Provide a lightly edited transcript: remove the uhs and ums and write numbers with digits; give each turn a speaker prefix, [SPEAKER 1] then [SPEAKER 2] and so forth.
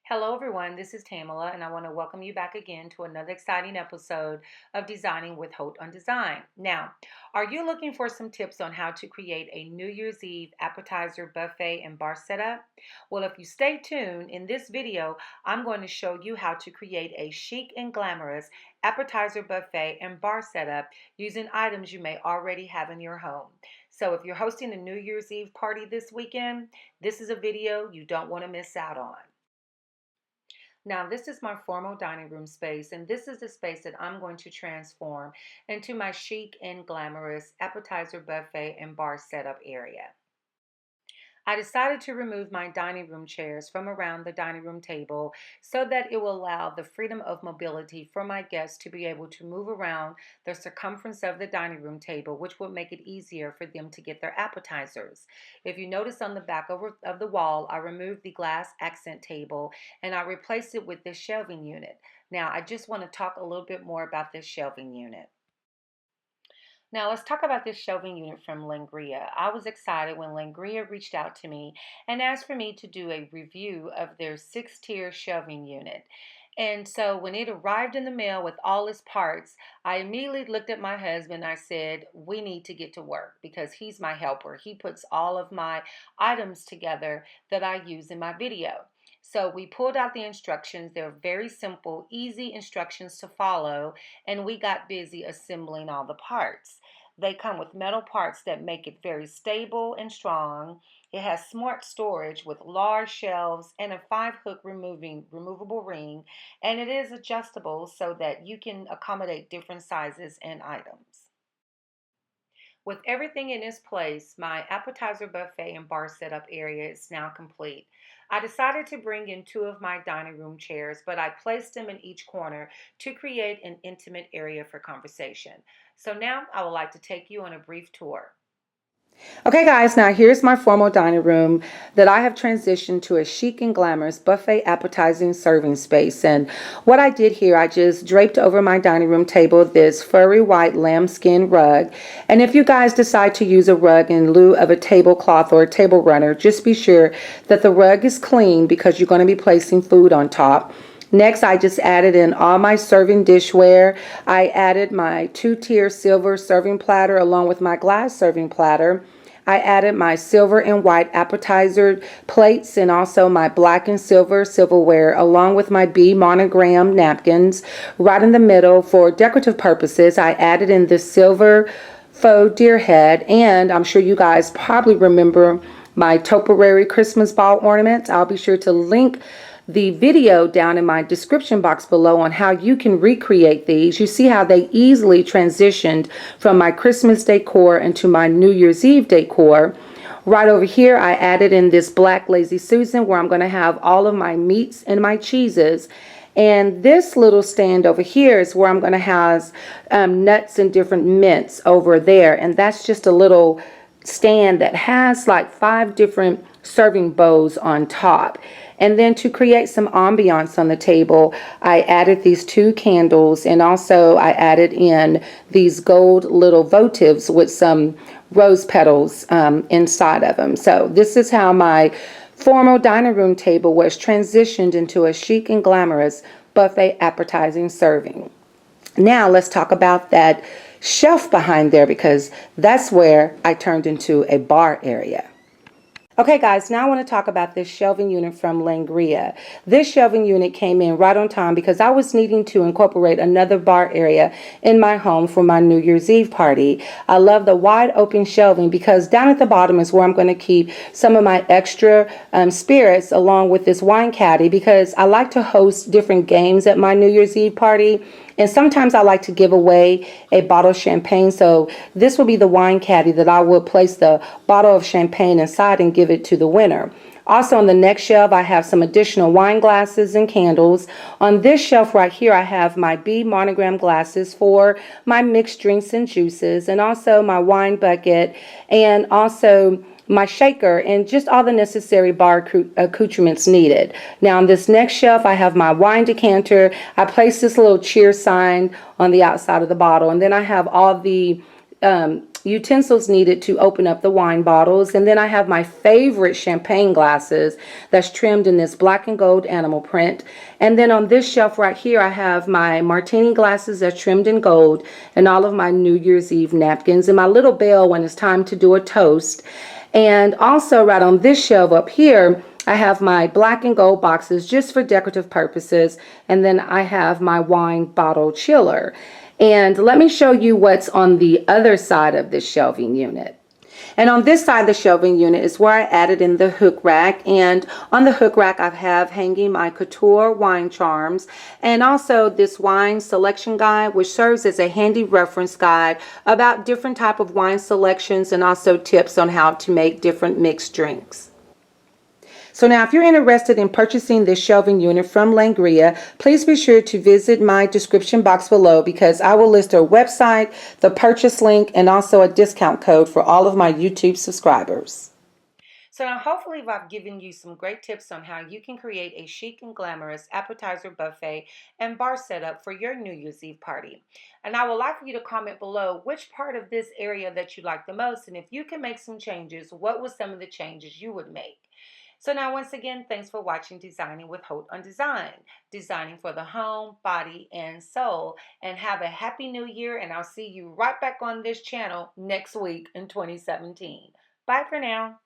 [SPEAKER 1] Hello everyone, this is Tamela and I want to welcome you back again to another exciting episode of Designing with Hope on Design. Now, are you looking for some tips on how to create a New Year's Eve appetizer, buffet, and bar setup? Well, if you stay tuned, in this video, I'm going to show you how to create a chic and glamorous appetizer, buffet, and bar setup using items you may already have in your home. So if you're hosting a New Year's Eve party this weekend, this is a video you don't want to miss out on. Now, this is my formal dining room space, and this is the space that I'm going to transform into my chic and glamorous appetizer, buffet, and bar setup area. I decided to remove my dining room chairs from around the dining room table so that it will allow the freedom of mobility for my guests to be able to move around the circumference of the dining room table, which would make it easier for them to get their appetizers. If you notice on the back of the wall, I removed the glass accent table and I replaced it with this shelving unit. Now, I just want to talk a little bit more about this shelving unit. Now let's talk about this shelving unit from Langria. I was excited when Langria reached out to me and asked for me to do a review of their 6-tier shelving unit. And so when it arrived in the mail with all its parts, I immediately looked at my husband and I said, we need to get to work because he's my helper. He puts all of my items together that I use in my video. So we pulled out the instructions. They're very simple, easy instructions to follow, and we got busy assembling all the parts. They come with metal parts that make it very stable and strong. It has smart storage with large shelves and a 5-hook removable ring, and it is adjustable so that you can accommodate different sizes and items. With everything in its place, my appetizer, buffet, and bar setup area is now complete. I decided to bring in 2 of my dining room chairs, but I placed them in each corner to create an intimate area for conversation. So now I would like to take you on a brief tour. Okay guys, now here's my formal dining room that I have transitioned to a chic and glamorous buffet appetizing serving space. And what I did here, I just draped over my dining room table this furry white lambskin rug. And if you guys decide to use a rug in lieu of a tablecloth or a table runner, just be sure that the rug is clean because you're going to be placing food on top. Next, I just added in all my serving dishware. I added my 2-tier silver serving platter along with my glass serving platter. I added my silver and white appetizer plates and also my black and silver silverware along with my B monogram napkins. Right in the middle for decorative purposes, I added in this silver faux deer head, and I'm sure you guys probably remember my Topiary Christmas ball ornaments. I'll be sure to link the video down in my description box below on how you can recreate these. You see how they easily transitioned from my Christmas decor into my New Year's Eve decor. Right over here, I added in this black Lazy Susan where I'm going to have all of my meats and my cheeses. And this little stand over here is where I'm going to have nuts and different mints over there. And that's just a little stand that has like 5 different serving bowls on top. And then to create some ambiance on the table, I added these 2 candles, and also I added in these gold little votives with some rose petals inside of them. So this is how my formal dining room table was transitioned into a chic and glamorous buffet appetizing serving. Now let's talk about that shelf behind there because that's where I turned into a bar area. Okay guys, now I want to talk about this shelving unit from Langria. This shelving unit came in right on time because I was needing to incorporate another bar area in my home for my New Year's Eve party. I love the wide open shelving because down at the bottom is where I'm going to keep some of my extra spirits along with this wine caddy because I like to host different games at my New Year's Eve party. And sometimes I like to give away a bottle of champagne. So this will be the wine caddy that I will place the bottle of champagne inside and give it to the winner. Also on the next shelf, I have some additional wine glasses and candles. On this shelf right here, I have my B monogram glasses for my mixed drinks and juices, and also my wine bucket, and also my shaker, and just all the necessary bar accoutrements needed. Now on this next shelf, I have my wine decanter. I placed this little cheer sign on the outside of the bottle, and then I have all the
[SPEAKER 2] utensils needed to open up the wine bottles. And then I have my favorite champagne glasses that's trimmed in this black and gold animal print. And then on this shelf right here, I have my martini glasses that's trimmed in gold, and all of my New Year's Eve napkins, and my little bell when it's time to do a toast. And also right on this shelf up here, I have my black and gold boxes just for decorative purposes. And then I have my wine bottle chiller. And let me show you what's on the other side of this shelving unit. And on this side of the shelving unit is where I added in the hook rack. And on the hook rack, I have hanging my couture wine charms and also this wine selection guide, which serves as a handy reference guide about different type of wine selections and also tips on how to make different mixed drinks. So now if you're interested in purchasing this shelving unit from Langria, please be sure to visit my description box below, because I will list their website, the purchase link, and also a discount code for all of my YouTube subscribers.
[SPEAKER 1] So now hopefully I've given you some great tips on how you can create a chic and glamorous appetizer buffet and bar setup for your New Year's Eve party. And I would like for you to comment below which part of this area that you like the most, and if you can make some changes, what were some of the changes you would make? So now once again, thanks for watching Designing with Haute on Design, designing for the home, body, and soul. And have a happy new year, and I'll see you right back on this channel next week in 2017. Bye for now.